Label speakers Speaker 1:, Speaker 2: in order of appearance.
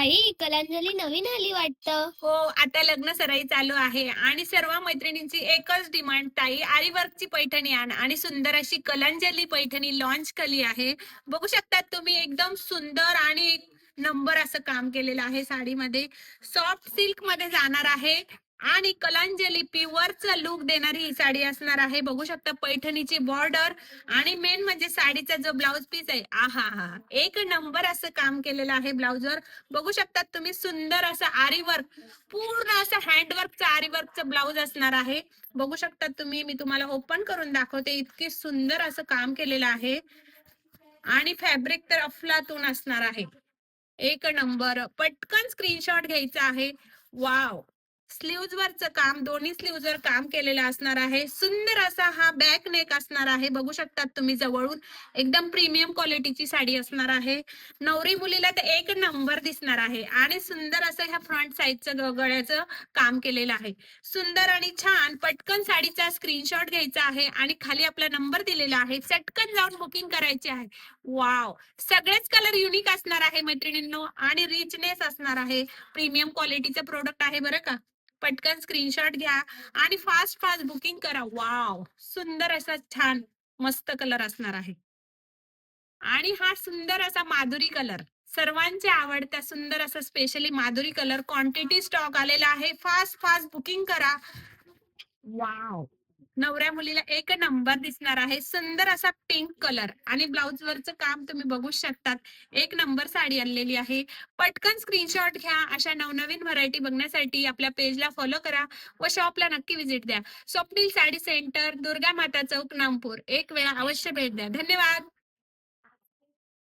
Speaker 1: ताई, कलांजली नवीन आली वाटतं.
Speaker 2: हो, आता लग्न सराई चालू आहे आणि सर्व मैत्रिणींची एकच डिमांड ताई आरीवर्कची पैठणी आण आणि सुंदर अशी कलांजली पैठणी लॉन्च केली आहे. बघू शकतात तुम्ही एकदम सुंदर आणि एक नंबर असं काम केलेलं आहे साडीमध्ये. सॉफ्ट सिल्क मध्ये जाणार आहे आणि कलांजली प्युअरचा लुक देणारी ही साडी असणार आहे. बघू शकता पैठणीची बॉर्डर आणि मेन म्हणजे साडीचा जो ब्लाउज पीस आहे, आहा हा एक नंबर असं काम केलेलं आहे ब्लाउजवर. बघू शकतात तुम्ही सुंदर असं आरी वर्क, पूर्ण असं हँडवर्कचं आरी वर्कचं ब्लाउज असणार आहे. बघू शकतात तुम्ही, मी तुम्हाला ओपन करून दाखवते. इतके सुंदर असं काम केलेलं आहे आणि फॅब्रिक तर अफलातून असणार आहे. एक नंबर. पटकन स्क्रीनशॉट घ्यायचा आहे. वाव. स्लीव्ज वरचं काम, दोन्ही स्लीव्ज वर काम केलेलं असणार आहे. सुंदर असा हा बॅक नेक असणार आहे. बघू शकतात तुम्ही जवळून. एकदम प्रीमियम क्वालिटीची साडी असणार आहे. नवरी मुलीला तर एक नंबर दिसणार आहे आणि सुंदर असं ह्या फ्रंट साईडचं गळ्याचं काम केलेलं आहे. सुंदर आणि छान. पटकन साडीचा स्क्रीनशॉट घ्यायचा आहे आणि खाली आपला नंबर दिलेला आहे. चटकन जाऊन बुकिंग करायची आहे. वाव. सगळेच कलर युनिक असणार आहे मैत्रिणींनो आणि रिचनेस असणार आहे. प्रीमियम क्वालिटीचं प्रोडक्ट आहे बरं का. पटकन स्क्रीनशॉट घ्या आणि फास्ट फास्ट बुकिंग करा. वाव. सुंदर असा छान मस्त कलर असणार आहे आणि हा सुंदर असा माधुरी कलर, सर्वांचे आवडता सुंदर असा specially Madhuri colour quantity stock आलेला आहे. फास्ट फास्ट बुकिंग करा. वाव. नवऱ्या मुलीला एक नंबर दिसणार आहे. सुंदर असा पिंक कलर आणि ब्लाउज वरचं काम तुम्ही बघू शकतात. एक नंबर साडी आणलेली आहे. पटकन स्क्रीनशॉट घ्या. अशा नवनवीन व्हरायटी बघण्यासाठी आपल्या पेजला फॉलो करा व शॉपला नक्की विजिट द्या. स्वप्नील साडी सेंटर, दुर्गा माता चौक, नागपूर. एक वेळा अवश्य भेट द्या. धन्यवाद.